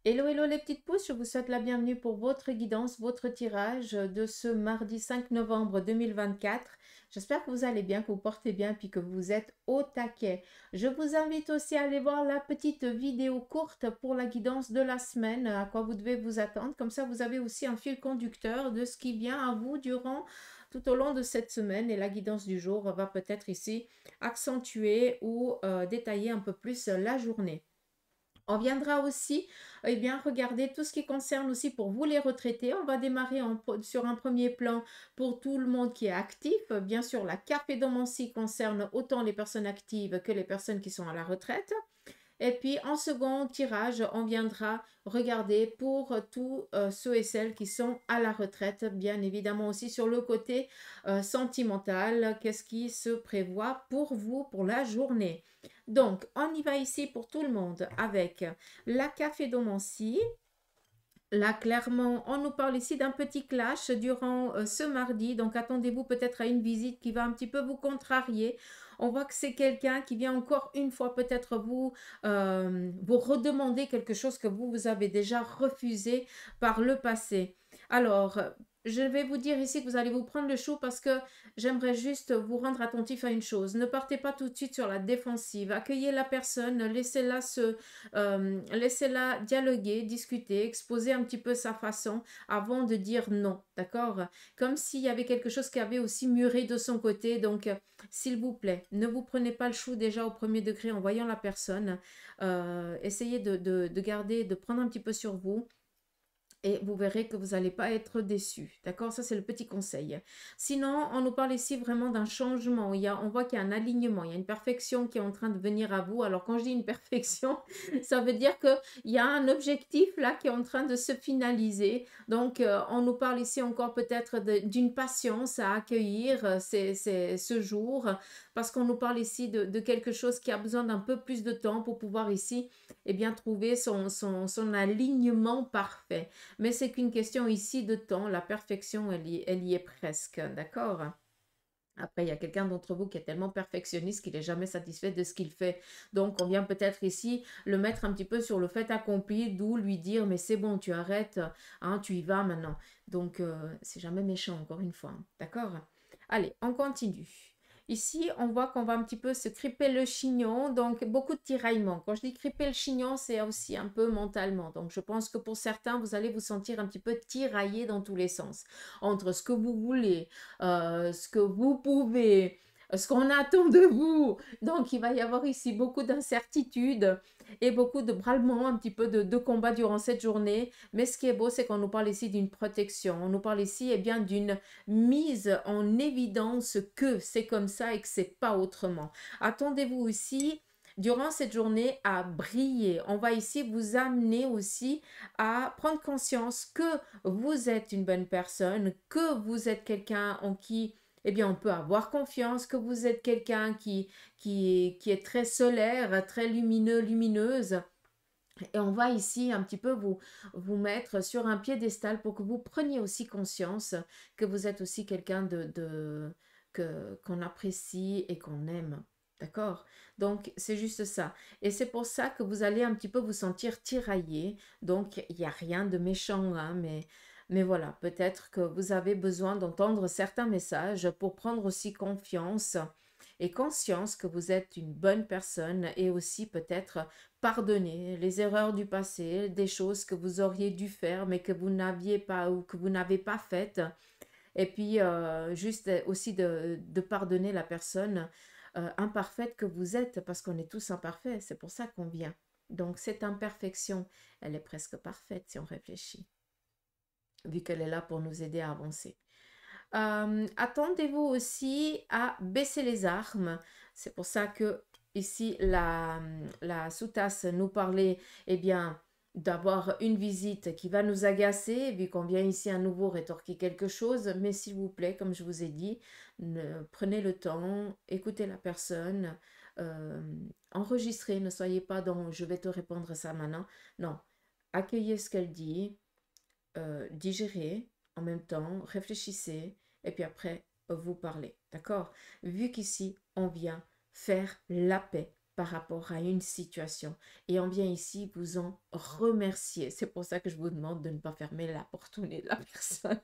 Hello, hello les petites pousses, je vous souhaite la bienvenue pour votre guidance, votre tirage de ce mardi 5 novembre 2024. J'espère que vous allez bien, que vous portez bien, puis que vous êtes au taquet. Je vous invite aussi à aller voir la petite vidéo courte pour la guidance de la semaine, à quoi vous devez vous attendre. Comme ça, vous avez aussi un fil conducteur de ce qui vient à vous durant tout au long de cette semaine. Et la guidance du jour va peut-être ici accentuer ou détailler un peu plus la journée. On viendra aussi regarder tout ce qui concerne aussi pour vous les retraités. On va démarrer sur un premier plan pour tout le monde qui est actif. Bien sûr, la carpédomancie concerne autant les personnes actives que les personnes qui sont à la retraite. Et puis en second tirage, on viendra regarder pour tous ceux et celles qui sont à la retraite, bien évidemment aussi sur le côté sentimental, qu'est-ce qui se prévoit pour vous pour la journée. Donc, on y va ici pour tout le monde avec la cafédomancie. Là, clairement, on nous parle ici d'un petit clash durant ce mardi. Donc, attendez-vous peut-être à une visite qui va un petit peu vous contrarier. On voit que c'est quelqu'un qui vient encore une fois peut-être vous redemander quelque chose que vous avez déjà refusé par le passé. Alors, je vais vous dire ici que vous allez vous prendre le chou parce que j'aimerais juste vous rendre attentif à une chose. Ne partez pas tout de suite sur la défensive. Accueillez la personne, laissez-la dialoguer, discuter, exposer un petit peu sa façon avant de dire non, d'accord? Comme s'il y avait quelque chose qui avait aussi mûri de son côté. Donc, s'il vous plaît, ne vous prenez pas le chou déjà au premier degré en voyant la personne. Essayez de garder, de prendre un petit peu sur vous. Et vous verrez que vous n'allez pas être déçu. D'accord? Ça, c'est le petit conseil. Sinon, on nous parle ici vraiment d'un changement. On voit qu'il y a un alignement, il y a une perfection qui est en train de venir à vous. Alors, quand je dis une perfection, ça veut dire qu'il y a un objectif là qui est en train de se finaliser. Donc, on nous parle ici encore peut-être d'une patience à accueillir ce jour, parce qu'on nous parle ici de quelque chose qui a besoin d'un peu plus de temps pour pouvoir ici trouver son alignement parfait. Mais c'est qu'une question ici de temps. La perfection, elle y est presque. D'accord? Après, il y a quelqu'un d'entre vous qui est tellement perfectionniste qu'il n'est jamais satisfait de ce qu'il fait. Donc, on vient peut-être ici le mettre un petit peu sur le fait accompli, d'où lui dire, mais c'est bon, tu arrêtes, hein, tu y vas maintenant. Donc, c'est jamais méchant, encore une fois. D'accord? Allez, on continue. Ici, on voit qu'on va un petit peu se criper le chignon, donc beaucoup de tiraillements. Quand je dis criper le chignon, c'est aussi un peu mentalement. Donc, je pense que pour certains, vous allez vous sentir un petit peu tiraillé dans tous les sens. Entre ce que vous voulez, ce que vous pouvez, ce qu'on attend de vous. Donc, il va y avoir ici beaucoup d'incertitudes et beaucoup de brûlements, un petit peu de combat durant cette journée. Mais ce qui est beau, c'est qu'on nous parle ici d'une protection. On nous parle ici d'une mise en évidence que c'est comme ça et que c'est pas autrement. Attendez-vous aussi durant cette journée à briller. On va ici vous amener aussi à prendre conscience que vous êtes une bonne personne, que vous êtes quelqu'un en qui on peut avoir confiance, que vous êtes quelqu'un qui est très solaire, très lumineux, lumineuse. Et on va ici un petit peu vous mettre sur un piédestal pour que vous preniez aussi conscience que vous êtes aussi quelqu'un qu'on apprécie et qu'on aime. D'accord? Donc, c'est juste ça. Et c'est pour ça que vous allez un petit peu vous sentir tiraillé. Donc, il n'y a rien de méchant, hein, mais voilà, peut-être que vous avez besoin d'entendre certains messages pour prendre aussi confiance et conscience que vous êtes une bonne personne et aussi peut-être pardonner les erreurs du passé, des choses que vous auriez dû faire mais que vous n'aviez pas ou que vous n'avez pas faites. Et puis juste aussi de pardonner la personne imparfaite que vous êtes parce qu'on est tous imparfaits, c'est pour ça qu'on vient. Donc cette imperfection, elle est presque parfaite si on réfléchit, vu qu'elle est là pour nous aider à avancer. Attendez-vous aussi à baisser les armes. C'est pour ça que ici la sous-tasse nous parlait d'avoir une visite qui va nous agacer, vu qu'on vient ici à nouveau rétorquer quelque chose. Mais s'il vous plaît, comme je vous ai dit, prenez le temps, écoutez la personne, euh, enregistrez, ne soyez pas dans je vais te répondre ça maintenant. Non, accueillez ce qu'elle dit, digérez en même temps, réfléchissez et puis après vous parlez. D'accord? Vu qu'ici on vient faire la paix. par rapport à une situation. Et on vient ici vous en remercier. C'est pour ça que je vous demande de ne pas fermer la porte au nez de la personne.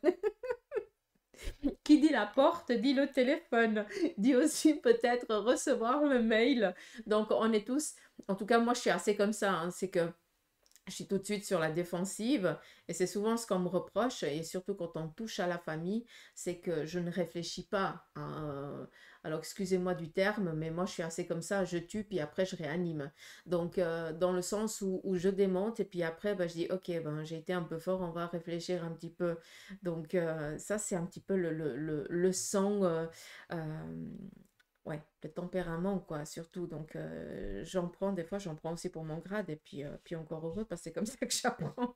Qui dit la porte, dit le téléphone, dit aussi peut-être recevoir le mail. Donc on est tous, en tout cas moi je suis assez comme ça, hein, c'est que je suis tout de suite sur la défensive et c'est souvent ce qu'on me reproche et surtout quand on touche à la famille, c'est que je ne réfléchis pas, hein. Alors excusez-moi du terme, mais moi je suis assez comme ça, je tue puis après je réanime. Donc dans le sens où je démonte et puis après ben, je dis ok, ben, j'ai été un peu fort, on va réfléchir un petit peu. Donc ça c'est un petit peu le sang, ouais, le tempérament, quoi, surtout. Donc, j'en prends, des fois, j'en prends aussi pour mon grade, et puis encore heureux, parce que c'est comme ça que j'apprends.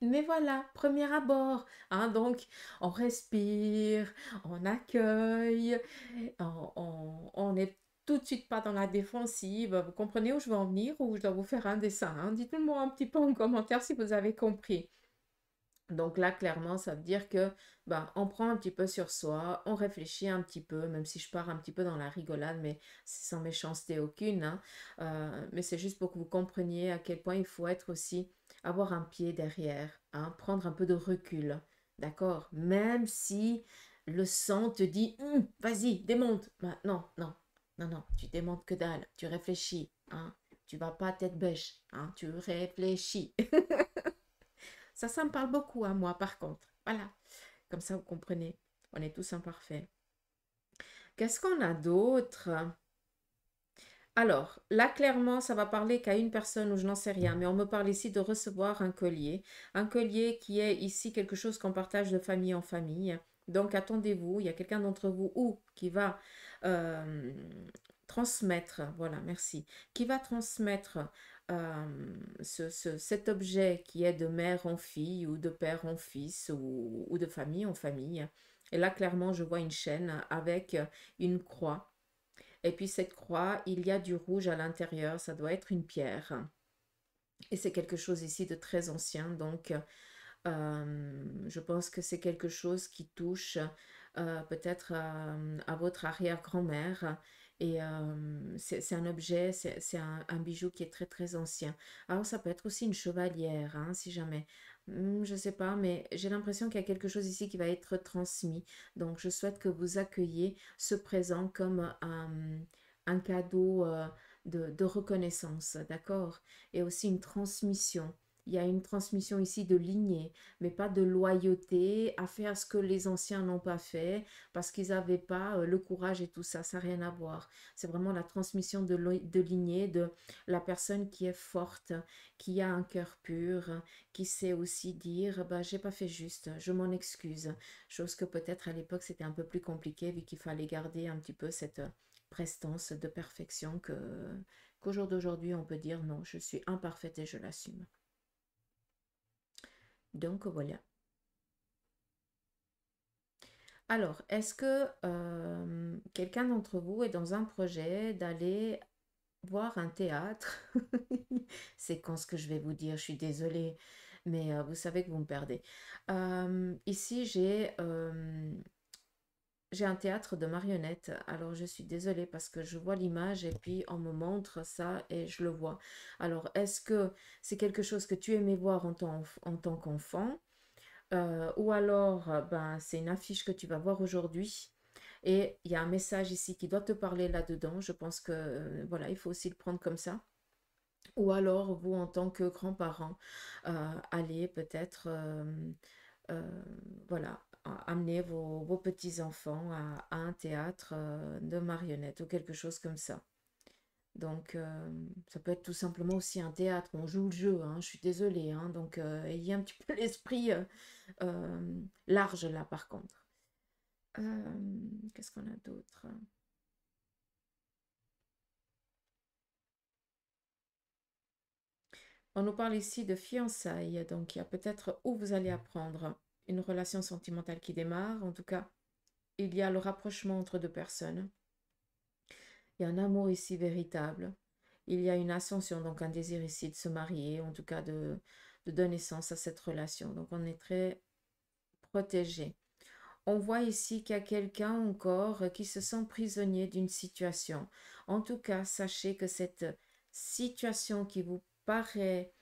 Mais voilà, premier abord, hein, donc, on respire, on accueille, on est tout de suite pas dans la défensive. Vous comprenez où je veux en venir, ou je dois vous faire un dessin, hein? Dites-le-moi un petit peu en commentaire si vous avez compris. Donc là, clairement, ça veut dire que ben, on prend un petit peu sur soi, on réfléchit un petit peu, même si je pars un petit peu dans la rigolade, mais c'est sans méchanceté aucune, hein. Mais c'est juste pour que vous compreniez à quel point il faut être aussi, avoir un pied derrière, hein, prendre un peu de recul, d'accord? Même si le sang te dit, vas-y, démonte. Ben, non, non, non, non, tu démontes que dalle, tu réfléchis, hein. Tu vas pas tête bêche, hein, tu réfléchis. Ça me parle beaucoup à moi, par contre. Voilà, comme ça vous comprenez. On est tous imparfaits. Qu'est-ce qu'on a d'autre? Alors, là, clairement, ça va parler qu'à une personne ou je n'en sais rien, mais on me parle ici de recevoir un collier. Un collier qui est ici quelque chose qu'on partage de famille en famille. Donc, attendez-vous, il y a quelqu'un d'entre vous ou qui va euh, transmettre, voilà, merci, qui va transmettre cet objet qui est de mère en fille ou de père en fils ou de famille en famille. Et là, clairement, je vois une chaîne avec une croix. Et puis cette croix, il y a du rouge à l'intérieur, ça doit être une pierre. Et c'est quelque chose ici de très ancien, donc je pense que c'est quelque chose qui touche peut-être à votre arrière-grand-mère. Et c'est un objet, c'est un bijou qui est très très ancien. Alors ça peut être aussi une chevalière, hein, si jamais. Je ne sais pas, mais j'ai l'impression qu'il y a quelque chose ici qui va être transmis. Donc je souhaite que vous accueilliez ce présent comme un cadeau de reconnaissance, d'accord? Et aussi une transmission. Il y a une transmission ici de lignée, mais pas de loyauté à faire ce que les anciens n'ont pas fait parce qu'ils n'avaient pas le courage et tout ça. Ça n'a rien à voir. C'est vraiment la transmission de lignée de la personne qui est forte, qui a un cœur pur, qui sait aussi dire bah, j'ai pas fait juste, je m'en excuse. Chose que peut-être à l'époque c'était un peu plus compliqué vu qu'il fallait garder un petit peu cette prestance de perfection qu'au jour d'aujourd'hui on peut dire non, je suis imparfaite et je l'assume. Donc voilà. Alors, est-ce que quelqu'un d'entre vous est dans un projet d'aller voir un théâtre? C'est quand ce que je vais vous dire, je suis désolée, mais vous savez que vous me perdez. Ici, j'ai un théâtre de marionnettes. Alors, je suis désolée parce que je vois l'image et puis on me montre ça et je le vois. Alors, est-ce que c'est quelque chose que tu aimais voir en tant qu'enfant? Ou alors, ben, c'est une affiche que tu vas voir aujourd'hui et il y a un message ici qui doit te parler là-dedans. Je pense que voilà, il faut aussi le prendre comme ça. Ou alors, vous, en tant que grands-parents, allez peut-être, euh, voilà, amener vos petits-enfants à un théâtre de marionnettes ou quelque chose comme ça. Donc, ça peut être tout simplement aussi un théâtre. On joue le jeu, hein, je suis désolée, hein, donc, ayez un petit peu l'esprit large là, par contre. Qu'est-ce qu'on a d'autre? On nous parle ici de fiançailles, donc il y a peut-être où vous allez apprendre une relation sentimentale qui démarre. En tout cas, il y a le rapprochement entre deux personnes. Il y a un amour ici véritable. Il y a une ascension, donc un désir ici de se marier, en tout cas de donner sens à cette relation. Donc on est très protégé. On voit ici qu'il y a quelqu'un encore qui se sent prisonnier d'une situation. En tout cas, sachez que cette situation qui vous paraît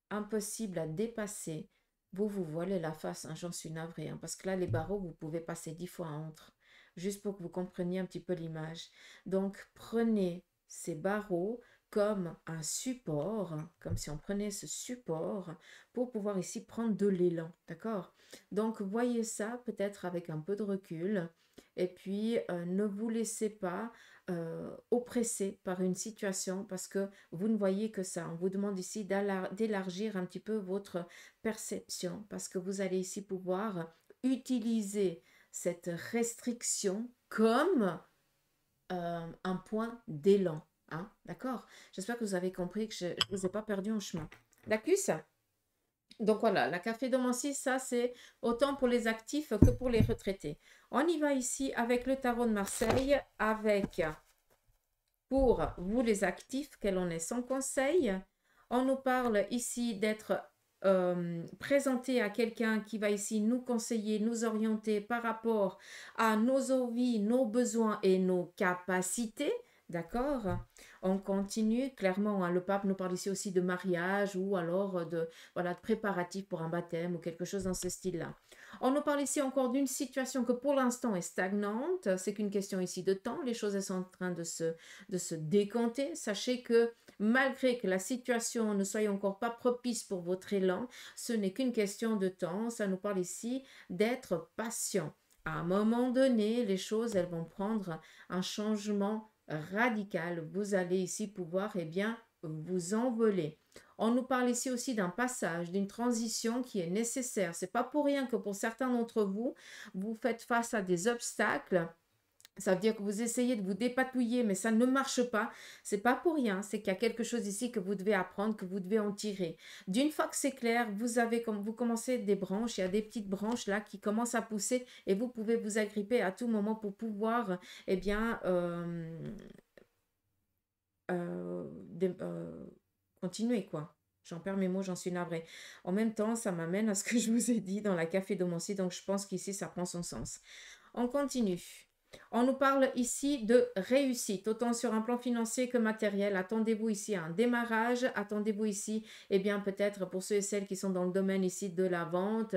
impossible à dépasser, vous voilez la face, hein, j'en suis navrée, hein, parce que là, les barreaux, vous pouvez passer 10 fois entre, juste pour que vous compreniez un petit peu l'image. Donc, prenez ces barreaux comme un support, hein, comme si on prenait ce support pour pouvoir ici prendre de l'élan, d'accord? Donc, voyez ça peut-être avec un peu de recul, et puis ne vous laissez pas oppressé par une situation parce que vous ne voyez que ça. On vous demande ici d'élargir un petit peu votre perception parce que vous allez ici pouvoir utiliser cette restriction comme un point d'élan. Hein, d'accord? J'espère que vous avez compris que je ne vous ai pas perdu en chemin. D'accord? Donc voilà, la cafédomancie, ça c'est autant pour les actifs que pour les retraités. On y va ici avec le tarot de Marseille, avec pour vous les actifs, quel en est son conseil. On nous parle ici d'être présenté à quelqu'un qui va ici nous conseiller, nous orienter par rapport à nos envies, nos besoins et nos capacités. D'accord? On continue, clairement, hein, le pape nous parle ici aussi de mariage ou alors de, voilà, de préparatifs pour un baptême ou quelque chose dans ce style-là. On nous parle ici encore d'une situation que pour l'instant est stagnante, c'est qu'une question ici de temps, les choses elles sont en train de se décanter. Sachez que malgré que la situation ne soit encore pas propice pour votre élan, ce n'est qu'une question de temps, ça nous parle ici d'être patient. À un moment donné, les choses elles vont prendre un changement radical. Vous allez ici pouvoir vous envoler. On nous parle ici aussi d'un passage, d'une transition qui est nécessaire. C'est pas pour rien que pour certains d'entre vous, vous faites face à des obstacles. Ça veut dire que vous essayez de vous dépatouiller, mais ça ne marche pas. C'est pas pour rien. C'est qu'il y a quelque chose ici que vous devez apprendre, que vous devez en tirer. D'une fois que c'est clair, vous commencez des branches. Il y a des petites branches là qui commencent à pousser et vous pouvez vous agripper à tout moment pour pouvoir, euh, continuer quoi. J'en perds mes mots, j'en suis navrée. En même temps, ça m'amène à ce que je vous ai dit dans la cafédomancie, donc je pense qu'ici, ça prend son sens. On continue. On nous parle ici de réussite, autant sur un plan financier que matériel. Attendez-vous ici à un démarrage. Attendez-vous ici, peut-être pour ceux et celles qui sont dans le domaine ici de la vente,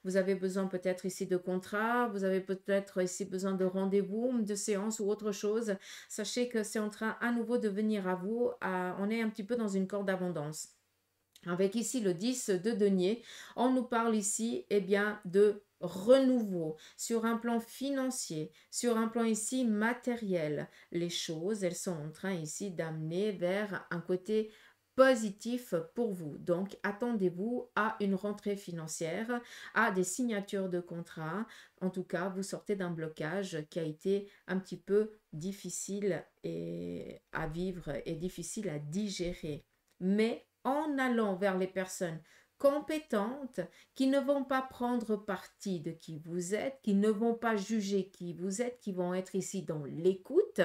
vous avez besoin peut-être ici de contrats, vous avez peut-être ici besoin de rendez-vous, de séances ou autre chose. Sachez que c'est en train à nouveau de venir à vous. On est un petit peu dans une corde d'abondance. Avec ici le 10 de denier, on nous parle ici de renouveau sur un plan financier, sur un plan ici matériel. Les choses, elles sont en train ici d'amener vers un côté positif pour vous. Donc, attendez-vous à une rentrée financière, à des signatures de contrats. En tout cas, vous sortez d'un blocage qui a été un petit peu difficile à vivre et difficile à digérer. Mais en allant vers les personnes compétentes qui ne vont pas prendre parti de qui vous êtes, qui ne vont pas juger qui vous êtes, qui vont être ici dans l'écoute.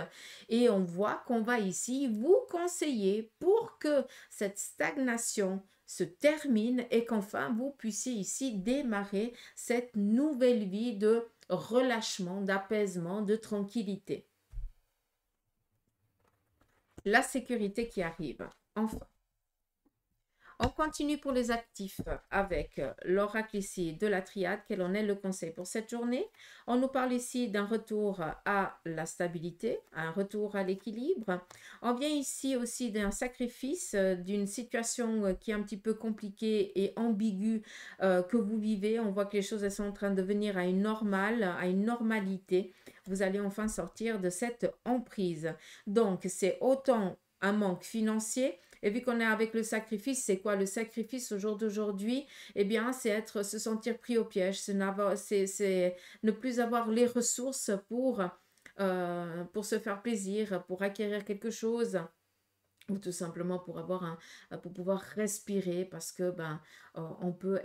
Et on voit qu'on va ici vous conseiller pour que cette stagnation se termine et qu'enfin vous puissiez ici démarrer cette nouvelle vie de relâchement, d'apaisement, de tranquillité. La sécurité qui arrive. Enfin. On continue pour les actifs avec l'oracle ici de la triade. Quel en est le conseil pour cette journée? On nous parle ici d'un retour à la stabilité, un retour à l'équilibre. On vient ici aussi d'un sacrifice, d'une situation qui est un petit peu compliquée et ambiguë que vous vivez. On voit que les choses elles sont en train de venir à une normale, à une normalité. Vous allez enfin sortir de cette emprise. Donc, c'est autant un manque financier. Et vu qu'on est avec le sacrifice, c'est quoi le sacrifice au jour d'aujourd'hui? C'est se sentir pris au piège, c'est ne plus avoir les ressources pour se faire plaisir, pour acquérir quelque chose ou tout simplement pour pouvoir respirer parce que on peut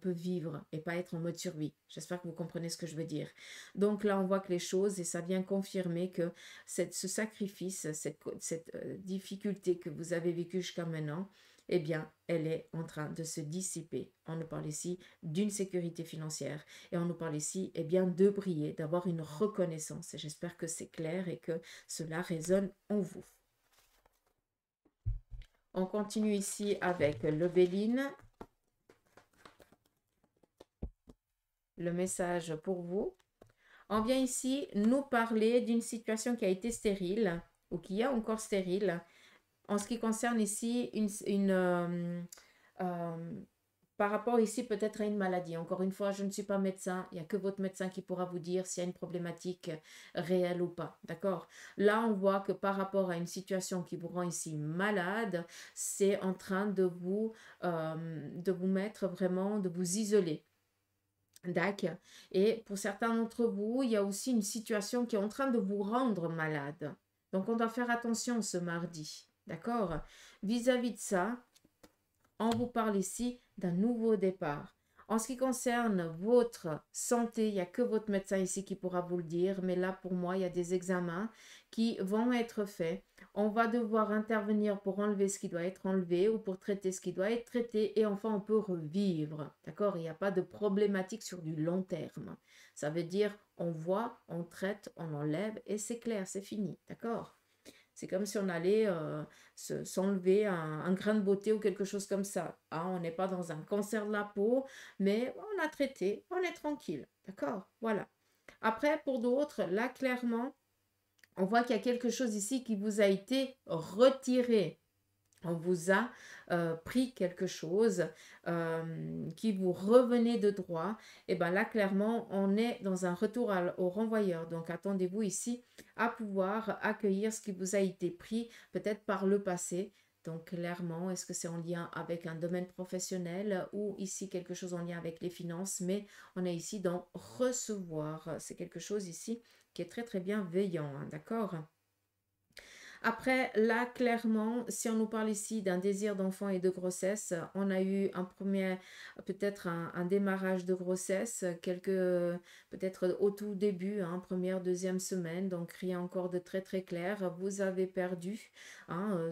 vivre et pas être en mode survie. J'espère que vous comprenez ce que je veux dire. Donc là on voit que les choses et ça vient confirmer que ce sacrifice, cette difficulté que vous avez vécue jusqu'à maintenant, eh bien, elle est en train de se dissiper. On nous parle ici d'une sécurité financière et on nous parle ici, eh bien, de briller, d'avoir une reconnaissance. Et j'espère que c'est clair et que cela résonne en vous. On continue ici avec le Béline. Le message pour vous. On vient ici nous parler d'une situation qui a été stérile ou qui est encore stérile en ce qui concerne ici par rapport ici peut-être à une maladie. Encore une fois, je ne suis pas médecin, il n'y a que votre médecin qui pourra vous dire s'il y a une problématique réelle ou pas. D'accord? Là, on voit que par rapport à une situation qui vous rend ici malade, c'est en train de vous mettre vraiment, de vous isoler. D'accord. Et pour certains d'entre vous, il y a aussi une situation qui est en train de vous rendre malade. Donc, on doit faire attention ce mardi. D'accord? Vis-à-vis de ça, on vous parle ici d'un nouveau départ. En ce qui concerne votre santé, il n'y a que votre médecin ici qui pourra vous le dire, mais là, pour moi, il y a des examens qui vont être faits. On va devoir intervenir pour enlever ce qui doit être enlevé ou pour traiter ce qui doit être traité et enfin, on peut revivre. D'accord? Il n'y a pas de problématique sur du long terme. Ça veut dire, on voit, on traite, on enlève et c'est clair, c'est fini. D'accord? C'est comme si on allait s'enlever un grain de beauté ou quelque chose comme ça. Hein, on n'est pas dans un cancer de la peau, mais on a traité, on est tranquille. D'accord? Voilà. Après, pour d'autres, là, clairement, on voit qu'il y a quelque chose ici qui vous a été retiré. On vous a pris quelque chose qui vous revenait de droit, et bien là, clairement, on est dans un retour au renvoyeur. Donc, attendez-vous ici à pouvoir accueillir ce qui vous a été pris, peut-être par le passé. Donc, clairement, est-ce que c'est en lien avec un domaine professionnel ou ici quelque chose en lien avec les finances, mais on est ici dans recevoir. C'est quelque chose ici qui est très, très bienveillant, hein, d'accord? Après, là, clairement, si on nous parle ici d'un désir d'enfant et de grossesse, on a eu un premier, peut-être un démarrage de grossesse, peut-être au tout début, hein, première, deuxième semaine, donc rien encore de très très clair. Vous avez perdu, hein,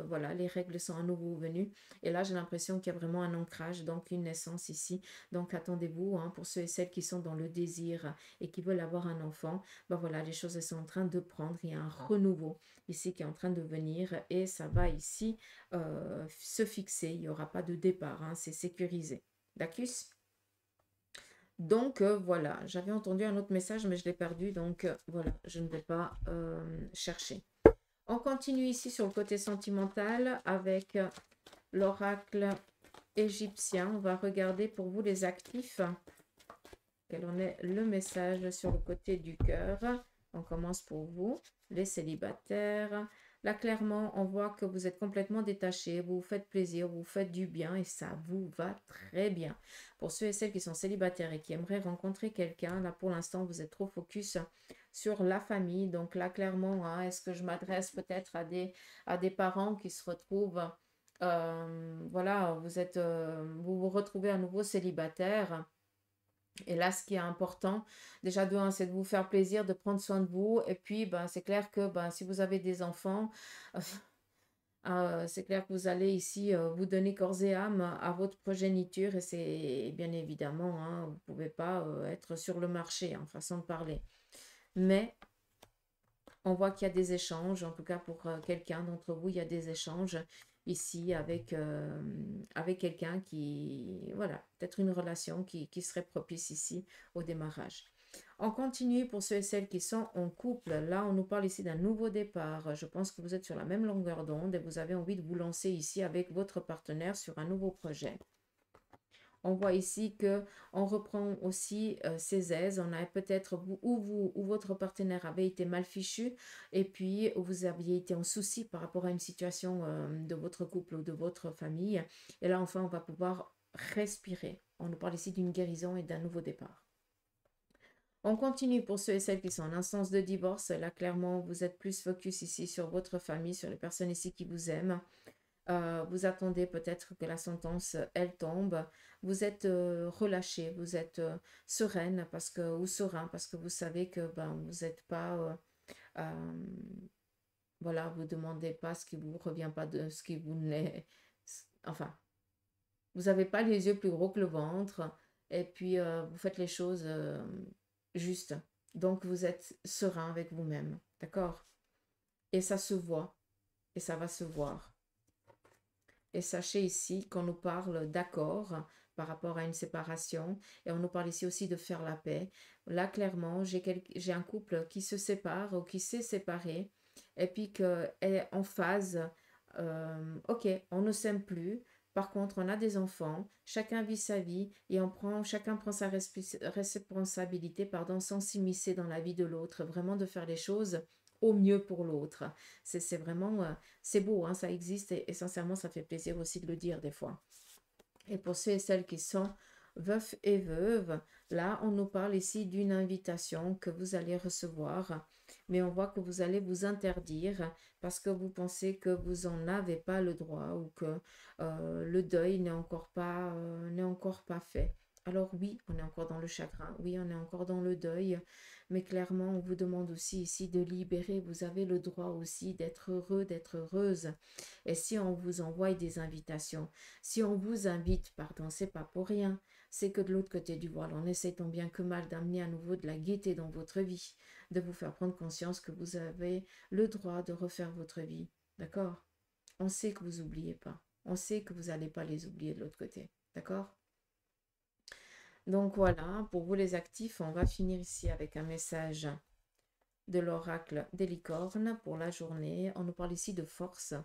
voilà, les règles sont à nouveau venues. Et là, j'ai l'impression qu'il y a vraiment un ancrage, donc une naissance ici. Donc attendez-vous, hein, pour ceux et celles qui sont dans le désir et qui veulent avoir un enfant, ben voilà, les choses elles sont en train de prendre, il y a un renouveau ici qui est en train de venir et ça va ici se fixer. Il n'y aura pas de départ, hein, c'est sécurisé. D'accord? Donc voilà, j'avais entendu un autre message mais je l'ai perdu, donc voilà, je ne vais pas chercher. On continue ici sur le côté sentimental avec l'oracle égyptien. On va regarder pour vous les actifs. Quel en est le message sur le côté du cœur? On commence pour vous, les célibataires. Là, clairement, on voit que vous êtes complètement détaché, vous vous faites plaisir, vous faites du bien et ça vous va très bien. Pour ceux et celles qui sont célibataires et qui aimeraient rencontrer quelqu'un, là, pour l'instant, vous êtes trop focus sur la famille. Donc là, clairement, hein, est-ce que je m'adresse peut-être à des parents qui se retrouvent, voilà, vous vous retrouvez à nouveau célibataire. Et là, ce qui est important, déjà de un, c'est de vous faire plaisir, de prendre soin de vous. Et puis, ben, c'est clair que ben, si vous avez des enfants, c'est clair que vous allez ici vous donner corps et âme à votre progéniture. Et c'est bien évidemment, hein, vous ne pouvez pas être sur le marché, en façon de parler. Mais on voit qu'il y a des échanges, en tout cas pour quelqu'un d'entre vous, il y a des échanges ici avec quelqu'un qui, voilà, peut-être une relation qui serait propice ici au démarrage. On continue pour ceux et celles qui sont en couple. Là, on nous parle ici d'un nouveau départ. Je pense que vous êtes sur la même longueur d'onde et vous avez envie de vous lancer ici avec votre partenaire sur un nouveau projet. On voit ici que on reprend aussi ses aises. On a peut-être vous ou votre partenaire avait été mal fichu et puis vous aviez été en souci par rapport à une situation de votre couple ou de votre famille. Et là, enfin, on va pouvoir respirer. On nous parle ici d'une guérison et d'un nouveau départ. On continue pour ceux et celles qui sont en instance de divorce. Là, clairement, vous êtes plus focus ici sur votre famille, sur les personnes ici qui vous aiment. Vous attendez peut-être que la sentence, elle tombe. Vous êtes relâché, vous êtes sereine ou serein parce que vous savez que ben, vous n'êtes pas... voilà, vous ne demandez pas ce qui vous revient pas de ce qui vous n'est... enfin, vous n'avez pas les yeux plus gros que le ventre, et puis vous faites les choses justes. Donc vous êtes serein avec vous-même, d'accord? Et ça se voit, et ça va se voir. Et sachez ici qu'on nous parle d'accord par rapport à une séparation, et on nous parle ici aussi de faire la paix. Là, clairement, j'ai un couple qui se sépare ou qui s'est séparé, et puis qu'elle est en phase, ok, on ne s'aime plus, par contre, on a des enfants, chacun vit sa vie, et chacun prend sa responsabilité, pardon, sans s'immiscer dans la vie de l'autre, vraiment de faire les choses au mieux pour l'autre. C'est vraiment, c'est beau, hein, ça existe et sincèrement, ça fait plaisir aussi de le dire des fois. Et pour ceux et celles qui sont veufs et veuves, là, on nous parle ici d'une invitation que vous allez recevoir, mais on voit que vous allez vous interdire parce que vous pensez que vous n'en avez pas le droit ou que le deuil n'est encore pas fait. Alors oui, on est encore dans le chagrin, oui, on est encore dans le deuil, mais clairement, on vous demande aussi ici de libérer. Vous avez le droit aussi d'être heureux, d'être heureuse. Et si on vous envoie des invitations, si on vous invite, pardon, c'est pas pour rien. C'est que de l'autre côté du voile, on essaie tant bien que mal d'amener à nouveau de la gaieté dans votre vie, de vous faire prendre conscience que vous avez le droit de refaire votre vie. D'accord? On sait que vous n'oubliez pas. On sait que vous n'allez pas les oublier de l'autre côté. D'accord? Donc voilà, pour vous les actifs, on va finir ici avec un message de l'oracle des licornes pour la journée. On nous parle ici de force.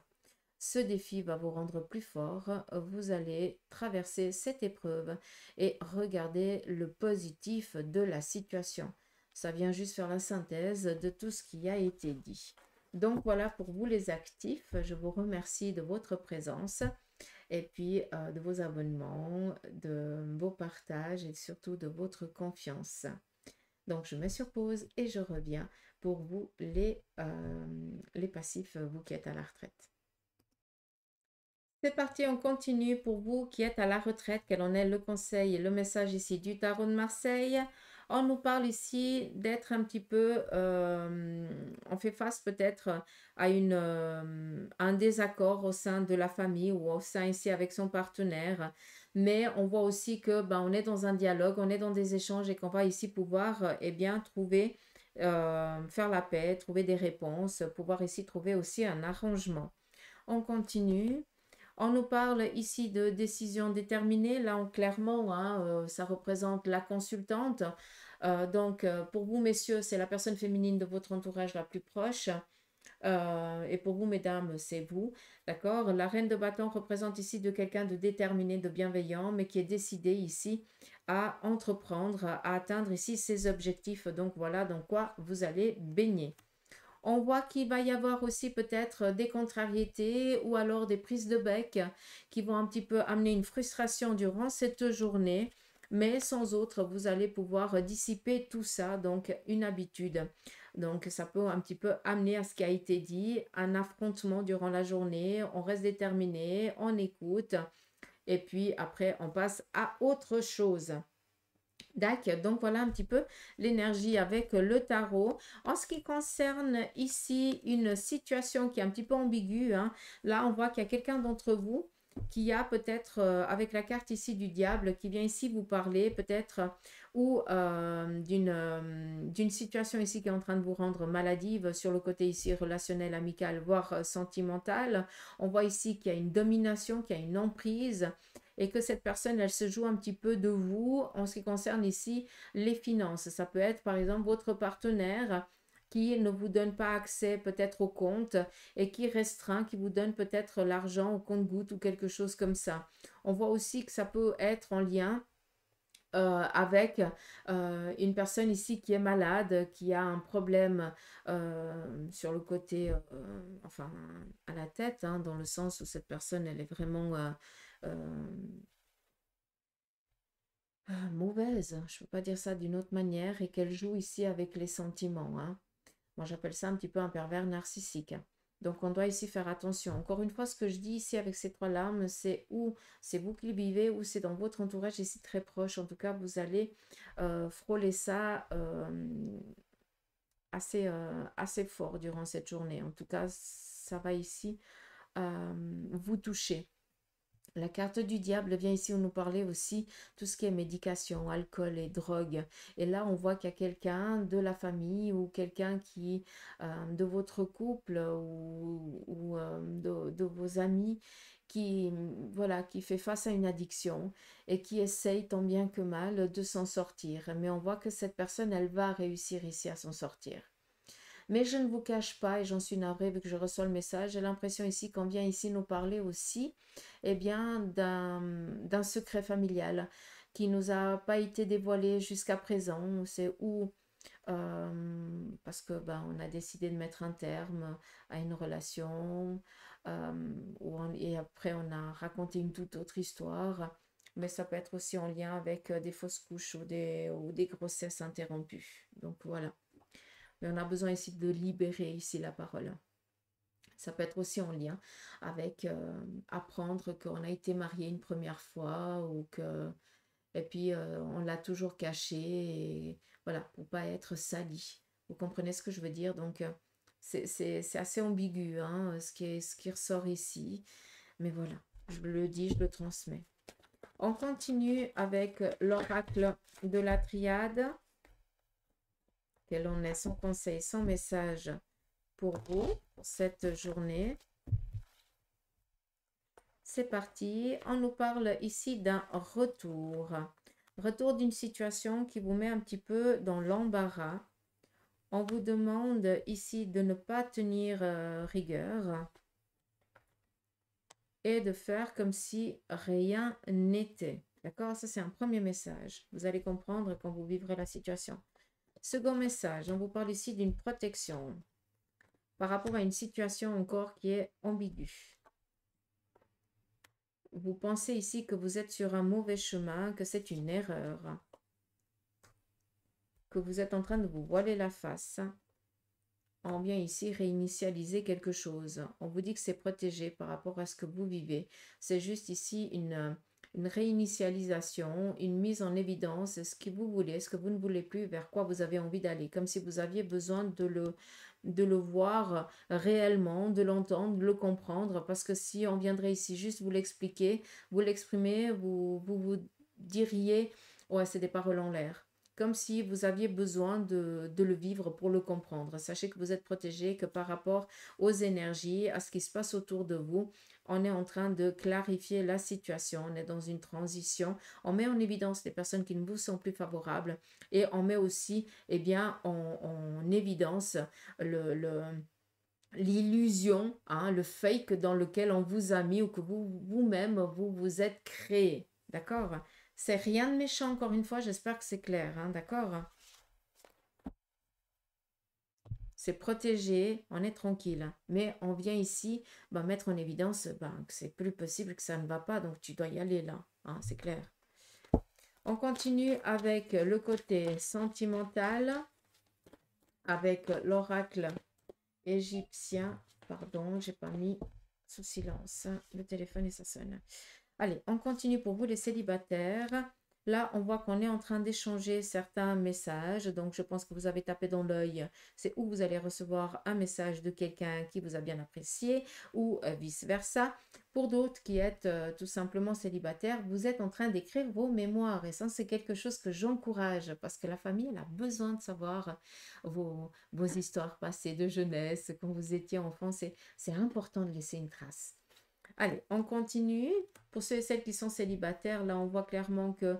Ce défi va vous rendre plus fort. Vous allez traverser cette épreuve et regarder le positif de la situation. Ça vient juste faire la synthèse de tout ce qui a été dit. Donc voilà pour vous les actifs. Je vous remercie de votre présence et puis de vos abonnements, de vos partages et surtout de votre confiance. Donc je mets sur pause et je reviens pour vous les passifs, vous qui êtes à la retraite. C'est parti, on continue pour vous qui êtes à la retraite. Quel en est le conseil et le message ici du tarot de Marseille? On nous parle ici d'être un petit peu, on fait face peut-être à un désaccord au sein de la famille ou au sein ici avec son partenaire. Mais on voit aussi que ben, on est dans un dialogue, on est dans des échanges et qu'on va ici pouvoir eh bien, trouver, faire la paix, trouver des réponses, pouvoir ici trouver aussi un arrangement. On continue. On nous parle ici de décision déterminée. Là, clairement, hein, ça représente la consultante. Donc, pour vous, messieurs, c'est la personne féminine de votre entourage la plus proche. Et pour vous, mesdames, c'est vous. D'accord? La reine de bâton représente ici de quelqu'un de déterminé, de bienveillant, mais qui est décidé ici à entreprendre, à atteindre ici ses objectifs. Donc, voilà dans quoi vous allez baigner. On voit qu'il va y avoir aussi peut-être des contrariétés ou alors des prises de bec qui vont un petit peu amener une frustration durant cette journée. Mais sans autre, vous allez pouvoir dissiper tout ça, donc une habitude. Donc ça peut un petit peu amener à ce qui a été dit, un affrontement durant la journée. On reste déterminé, on écoute et puis après on passe à autre chose. D'accord, donc voilà un petit peu l'énergie avec le tarot. En ce qui concerne ici une situation qui est un petit peu ambiguë, hein, là on voit qu'il y a quelqu'un d'entre vous qui a peut-être, avec la carte ici du diable, qui vient ici vous parler peut-être, ou d'une situation ici qui est en train de vous rendre maladive sur le côté ici relationnel, amical, voire sentimental. On voit ici qu'il y a une domination, qu'il y a une emprise et que cette personne, elle se joue un petit peu de vous en ce qui concerne ici les finances. Ça peut être par exemple votre partenaire qui ne vous donne pas accès peut-être au compte et qui restreint, qui vous donne peut-être l'argent au compte-goutte ou quelque chose comme ça. On voit aussi que ça peut être en lien avec une personne ici qui est malade, qui a un problème sur le côté, enfin à la tête, hein, dans le sens où cette personne, elle est vraiment mauvaise, je ne peux pas dire ça d'une autre manière, et qu'elle joue ici avec les sentiments. Hein. Moi, j'appelle ça un petit peu un pervers narcissique. Donc, on doit ici faire attention. Encore une fois, ce que je dis ici avec ces trois larmes, c'est où c'est vous qui le vivez ou c'est dans votre entourage ici très proche. En tout cas, vous allez frôler ça assez fort durant cette journée. En tout cas, ça va ici vous toucher. La carte du diable vient ici nous parler aussi tout ce qui est médication, alcool et drogue. Et là, on voit qu'il y a quelqu'un de la famille ou quelqu'un qui, de votre couple ou de vos amis qui, voilà, qui fait face à une addiction et qui essaye tant bien que mal de s'en sortir. Mais on voit que cette personne, elle va réussir ici à s'en sortir. Mais je ne vous cache pas, et j'en suis navrée vu que je reçois le message, j'ai l'impression ici qu'on vient ici nous parler aussi eh bien, d'un secret familial qui nous a pas été dévoilé jusqu'à présent. C'est où, parce que ben, on a décidé de mettre un terme à une relation, et après on a raconté une toute autre histoire. Mais ça peut être aussi en lien avec des fausses couches ou des grossesses interrompues. Donc voilà. Mais on a besoin ici de libérer ici la parole. Ça peut être aussi en lien avec apprendre qu'on a été marié une première fois ou que et puis on l'a toujours caché et voilà pour pas être sali. Vous comprenez ce que je veux dire? Donc c'est assez ambigu hein, ce qui ressort ici. Mais voilà, je le dis, je le transmets. On continue avec l'oracle de la triade. Quel en est son conseil, son message pour vous, pour cette journée. C'est parti. On nous parle ici d'un retour. Retour d'une situation qui vous met un petit peu dans l'embarras. On vous demande ici de ne pas tenir rigueur et de faire comme si rien n'était. D'accord? Ça, c'est un premier message. Vous allez comprendre quand vous vivrez la situation. Second message, on vous parle ici d'une protection par rapport à une situation encore qui est ambiguë. Vous pensez ici que vous êtes sur un mauvais chemin, que c'est une erreur, que vous êtes en train de vous voiler la face. On vient ici réinitialiser quelque chose. On vous dit que c'est protégé par rapport à ce que vous vivez. C'est juste ici une réinitialisation, une mise en évidence, ce que vous voulez, ce que vous ne voulez plus, vers quoi vous avez envie d'aller, comme si vous aviez besoin de le voir réellement, de l'entendre, de le comprendre, parce que si on viendrait ici juste vous l'expliquer, vous l'exprimer, vous diriez, ouais, c'est des paroles en l'air. Comme si vous aviez besoin de le vivre pour le comprendre. Sachez que vous êtes protégé, que par rapport aux énergies, à ce qui se passe autour de vous, on est en train de clarifier la situation, on est dans une transition, on met en évidence les personnes qui ne vous sont plus favorables et on met aussi eh bien, en évidence l'illusion, hein, le fake dans lequel on vous a mis ou que vous-même vous êtes créé. D'accord? C'est rien de méchant, encore une fois, j'espère que c'est clair, hein, d'accord? C'est protégé, on est tranquille. Mais on vient ici mettre en évidence que c'est plus possible, que ça ne va pas, donc tu dois y aller là, hein, c'est clair. On continue avec le côté sentimental, avec l'oracle égyptien. Pardon, j'ai pas mis sous silence le téléphone et ça sonne. Allez, on continue pour vous les célibataires. Là, on voit qu'on est en train d'échanger certains messages. Donc, je pense que vous avez tapé dans l'œil. C'est où vous allez recevoir un message de quelqu'un qui vous a bien apprécié ou vice-versa. Pour d'autres qui êtes tout simplement célibataires, vous êtes en train d'écrire vos mémoires. Et ça, c'est quelque chose que j'encourage parce que la famille, elle a besoin de savoir vos histoires passées de jeunesse, quand vous étiez enfant. C'est important de laisser une trace. Allez, on continue. Pour ceux et celles qui sont célibataires, là, on voit clairement que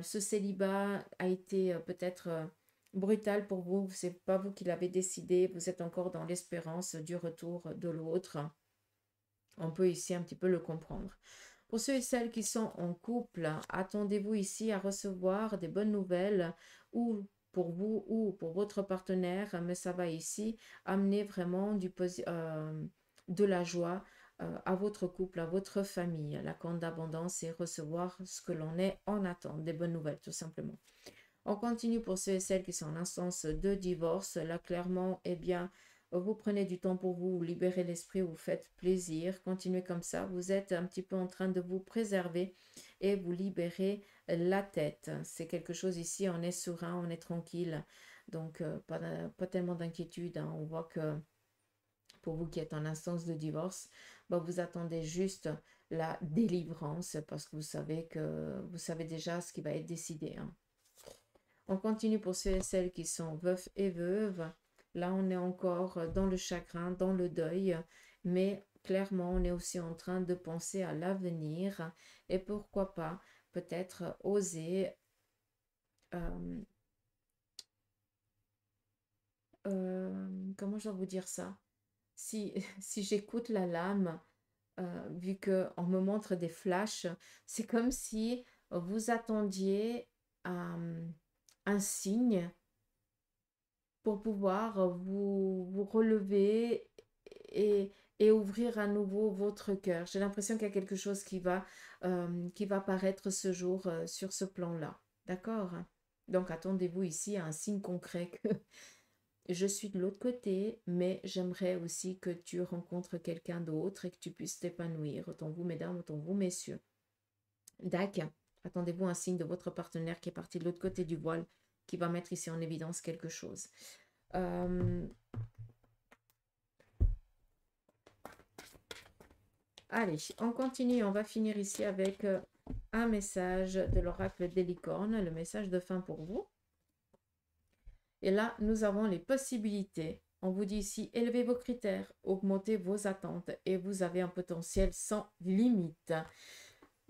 ce célibat a été peut-être brutal pour vous. Ce n'est pas vous qui l'avez décidé. Vous êtes encore dans l'espérance du retour de l'autre. On peut ici un petit peu le comprendre. Pour ceux et celles qui sont en couple, attendez-vous ici à recevoir des bonnes nouvelles ou pour vous ou pour votre partenaire, mais ça va ici amener vraiment de la joie à votre couple, à votre famille. La corne d'abondance, c'est recevoir ce que l'on est en attente, des bonnes nouvelles tout simplement. On continue pour ceux et celles qui sont en instance de divorce. Là, clairement, eh bien, vous prenez du temps pour vous, vous libérez l'esprit, vous faites plaisir. Continuez comme ça. Vous êtes un petit peu en train de vous préserver et vous libérez la tête. C'est quelque chose ici, on est serein, on est tranquille. Donc, pas tellement d'inquiétude. Hein. On voit que pour vous qui êtes en instance de divorce, bah, vous attendez juste la délivrance parce que vous savez déjà ce qui va être décidé, hein. On continue pour ceux et celles qui sont veufs et veuves. Là, on est encore dans le chagrin, dans le deuil, mais clairement, on est aussi en train de penser à l'avenir et pourquoi pas peut-être oser, euh, comment je dois vous dire ça? Si, si j'écoute la lame, vu qu'on me montre des flashs, c'est comme si vous attendiez un signe pour pouvoir vous relever et, et ouvrir à nouveau votre cœur. J'ai l'impression qu'il y a quelque chose qui va apparaître ce jour sur ce plan-là. D'accord? Donc attendez-vous ici à un signe concret que je suis de l'autre côté, mais j'aimerais aussi que tu rencontres quelqu'un d'autre et que tu puisses t'épanouir. Autant vous, mesdames, autant vous, messieurs. D'accord. Attendez-vous un signe de votre partenaire qui est parti de l'autre côté du voile, qui va mettre ici en évidence quelque chose. Allez, on continue. On va finir ici avec un message de l'oracle des licornes, le message de fin pour vous. Et là, nous avons les possibilités. On vous dit ici, élevez vos critères, augmentez vos attentes et vous avez un potentiel sans limite.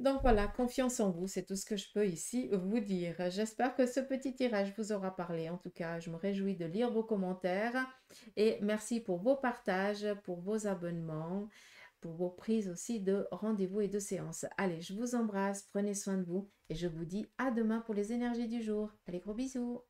Donc voilà, confiance en vous, c'est tout ce que je peux ici vous dire. J'espère que ce petit tirage vous aura parlé. En tout cas, je me réjouis de lire vos commentaires et merci pour vos partages, pour vos abonnements, pour vos prises aussi de rendez-vous et de séances. Allez, je vous embrasse, prenez soin de vous et je vous dis à demain pour les énergies du jour. Allez, gros bisous.